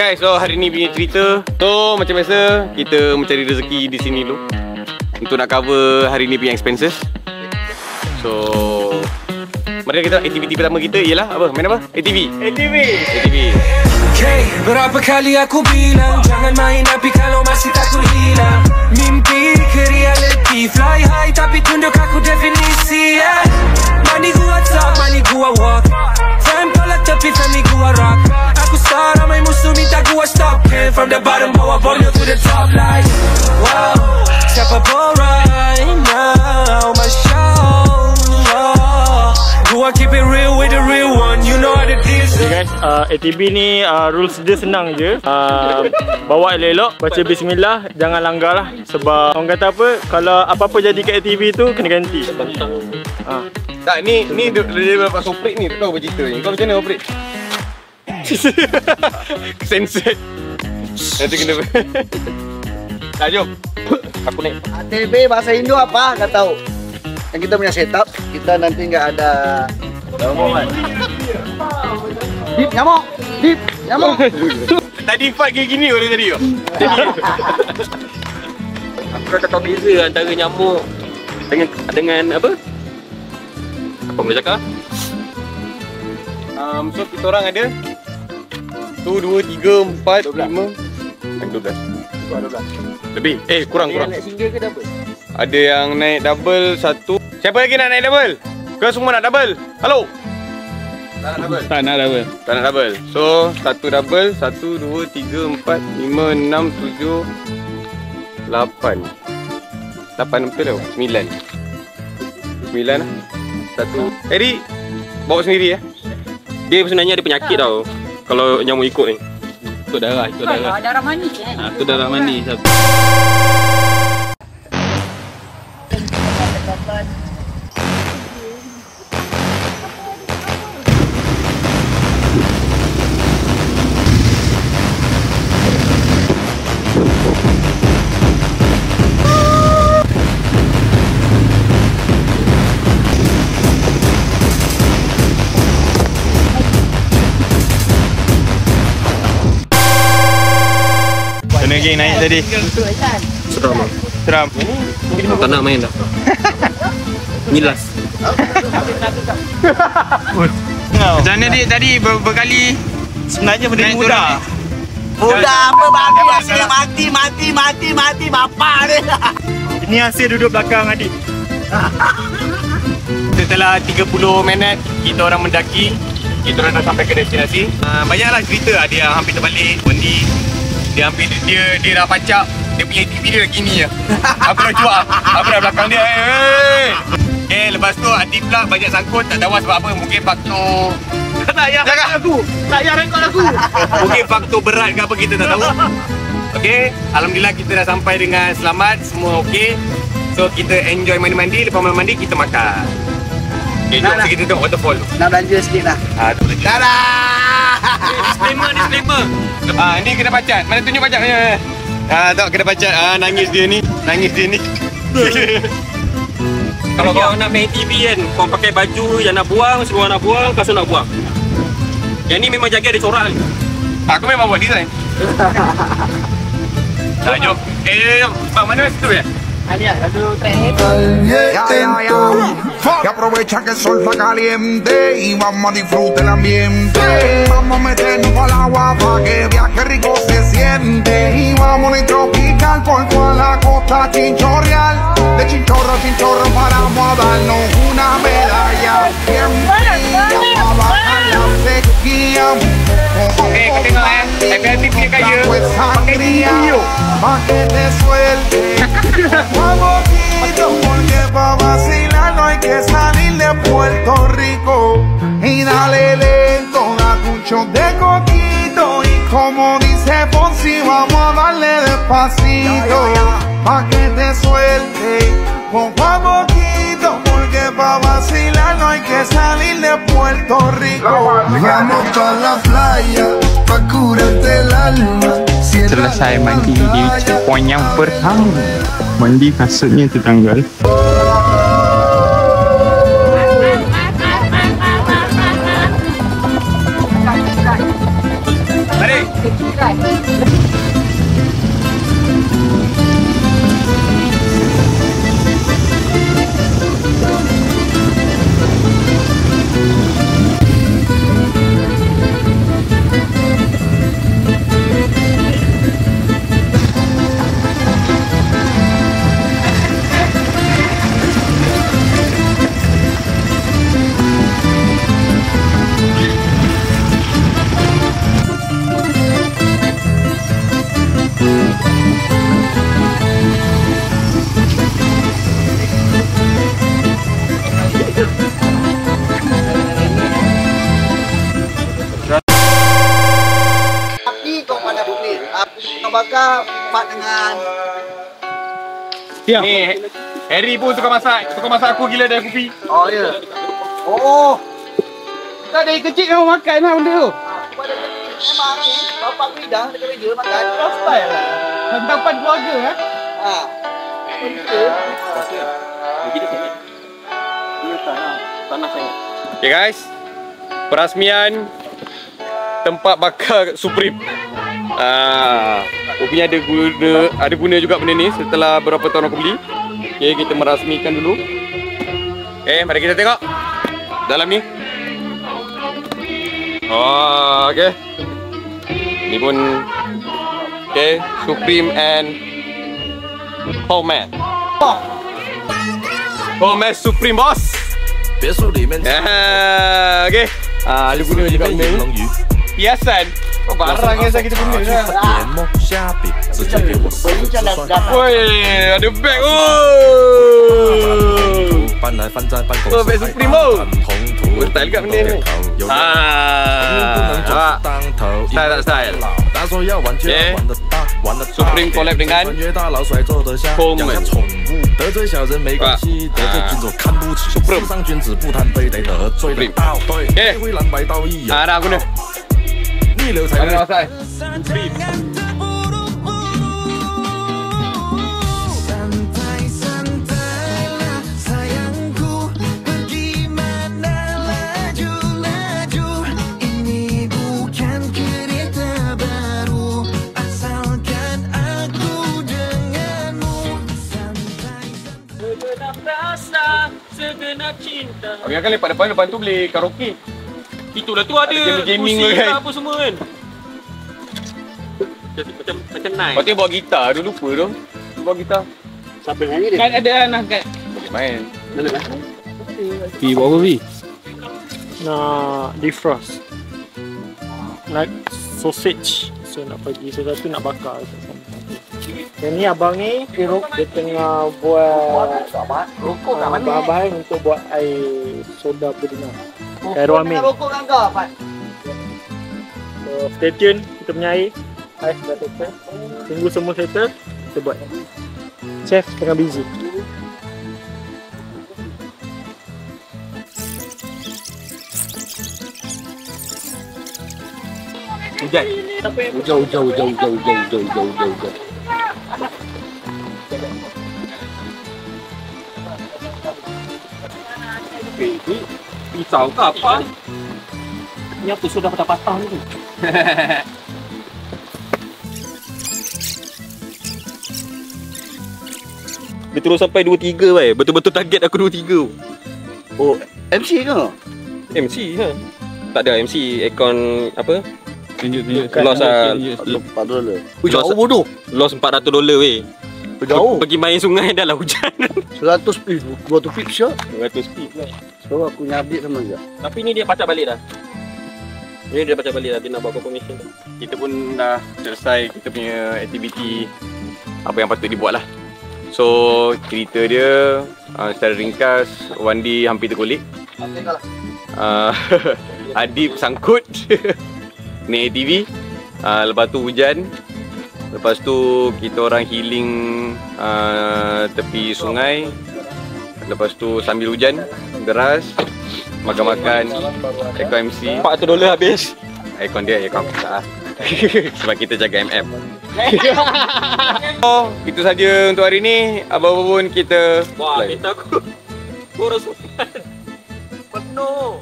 Guys, so hari ni punya cerita. So macam biasa, kita mencari rezeki di sini dulu untuk nak cover hari ni punya expenses. So mari kita aktiviti pertama kita ialah apa? Main apa? ATV. Okay, berapa kali aku bilang jangan main api kalau masih takut hilang. Mimpi ke reality, fly high tapi tunduk aku definisi. Money gua talk, money gua walk. Time pala tepi family gua rock. Aku star, ramai musuh minta gua stop. Came from the bottom, bawa Borneo to the top like wow, siapa right now, my show. Gua keep it real with the real one, you know what it is. Okay guys, ATV ni rules dia senang je. Bawa elok-elok, baca bismillah, jangan langgar lah. Sebab orang kata apa, kalau apa-apa jadi kat ATV tu kena ganti. Tak, ni dia dapat operate ni, tak tahu apa cerita ni. Kau macam mana operate? Censored. Nanti kena. Tak, jom. Aku naik. ATV bahasa Indo apa? Nggak tahu. Yang kita punya setup, kita nanti nggak ada rombongan. Dip nyamuk. Tadi fight kayak gini orang tadi. Aku dah tahu beza antara nyamuk dengan apa? Apa boleh cakap? So kita orang ada 1, 2, 3, 4, 5 12 lebih. Kurang. Naik single ke double? Ada yang naik double 1. Siapa lagi nak naik double? Kau semua nak double? Halo? Tak nak double. So 1 double, 1, 2, 3, 4, 5, 6, 7, 8 betul tau? 9 lah. 1. Eri bawa sendiri ya. Dia sebenarnya ada penyakit tau kalau nyamuk ikut ni. Ikut darah. Darah manis kan? Itu darah manis. Kena geng naik tadi. Seram. Tak nak main dah. Milas. Macam mana dia tadi berkali sebenarnya benda mudah. Mudah apa babi asyik mati bapak dia. Ini hasil duduk belakang adik. Setelah 30 minit kita orang mendaki, kita orang dah sampai ke destinasi. Banyaklah cerita. Ada yang hampir terbalik, Bondi. Dia dah pacak. Dia punya TV dia gini je. Aku dah cuak. Aku dah belakang dia. Okay, lepas tu Adik pula banyak sangkut. Tak tahu sebab apa. Mungkin faktor tak payah rekod aku. Mungkin faktor berat ke apa kita tak tahu. Okay, alhamdulillah kita dah sampai dengan selamat. Semua okay. So kita enjoy mandi-mandi. Lepas mandi kita makan. Okay, jom kita tengok waterfall tu. Nak belanja sikit lah. Disclaimer. Ni kena pacat. Mana tunjuk pacatnya? Tak kena pacat. Nangis dia ni. Kalau kau nak main TV kan, kau pakai baju yang nak buang, seluar nak buang, kasut nak buang. Yang ni memang jaga ada corak ni. Aku memang buat design. Jom. Bang, mana situ ya? Y aprovecha que el sol está caliente y vamos a disfrutar el ambiente. Vamos a meternos al agua para que viaje rico se siente. Y vamos a tropical por toda la costa chinchorreal. De chinchorro a chinchorro paramos a darnos una medalla bien fría para bajar la sequía. FLT punya kaya. Pues sangría pa' que te suelte. Vamos porque pa' vacilar no hay que salir de Puerto Rico. Y dale lento, date un shot de coquito. Y como dice Fonsi, vamos a darle despacito pa' que te suelte poco a poquito. Porque pa' vacilar no hay que salir de Puerto Rico. Vamos pa' la playa pa' curarte el alma. Selesai mandi di poin yang pertama. Mandi kasutnya tertanggal. Mari. makan. Api kau pada bumi. Api kau bakar empat dengan Ni Harry pun tukar masak aku gila dari kopi. oh ya. Oh. Tak dari kecil kau makan lah benda tu. Memang ni bapak aku dah dekat meja makan. Style lah. Santapan keluarga eh. Ha. Tanah sangat. Okay guys, perasmian tempat bakar Supreme. Rupanya ada guna juga benda ni setelah berapa tahun aku beli. Okay, kita merasmikan dulu. Okay, mari kita tengok dalam ni. Oh, okay. Ni pun okay, Supreme and Homemade. Homemade Supreme boss. Okay. Ada guna juga benda ni. Hiasan. Oh, barang yang kita guna lah. Woi, ada bag. Oh, bag Supreme oh. Style kat benda ni. Style. Okay. Supreme collab dengan Homemade. Supreme. Okay. Dah guna. Ada outside. Okey kan lepas depan tu boleh karaoke. Itulah tu ada gaming kursi kan. lah apa semua kan. Macam nice. Patutnya bawa gitar, dia lupa tu. Dia bawa gitar. Siapa nyanyi dia? Kan ada anak kat. Boleh main. Buat apa Vi? Nak defrost. Nak sausage. So nak bagi sesuatu nak bakar kat sana. Yang ni abang ni dia tengah buat Rokok kat mana? bahan-bahan untuk buat air soda pudina. Air ramen. Rokok kan kau, Fat? So stay tune, kita punya air dah settle. Tunggu semua settle, kita buat. Chef tengah busy. Hujan. Jauh. Pisau ke apa? Ni apa sudah patah-patah ni? Dia terus sampai 2-3 bai. Betul-betul target aku 2-3. Oh, MC ke? MC ha. Tak ada MC aircon apa? Loss lah. $4. Jauh bodoh. Loss $400 weh. Jauh. Pergi main sungai dah lah hujan. 100 feet, 200 feet sure. 200 feet lah. So aku punya update sama je. Tapi ni dia pacak balik dah. Ni dia pacak balik dah. Dia nak buat confirmation tu. Kita pun dah selesai kita punya aktiviti apa yang patut dibuat lah. So cerita dia secara ringkas, Wandi hampir terkulik. Adib sangkut naik ATV. Lepas tu hujan. Lepas tu kita orang healing tepi sungai. Lepas tu sambil hujan deras, makan-makan, aircon MC $400 habis. aircon dia aircon aku tak lah. Sebab kita jaga MM. So, itu saja untuk hari ni. Apa-apa pun kita Wah, minta aku. Korang penuh.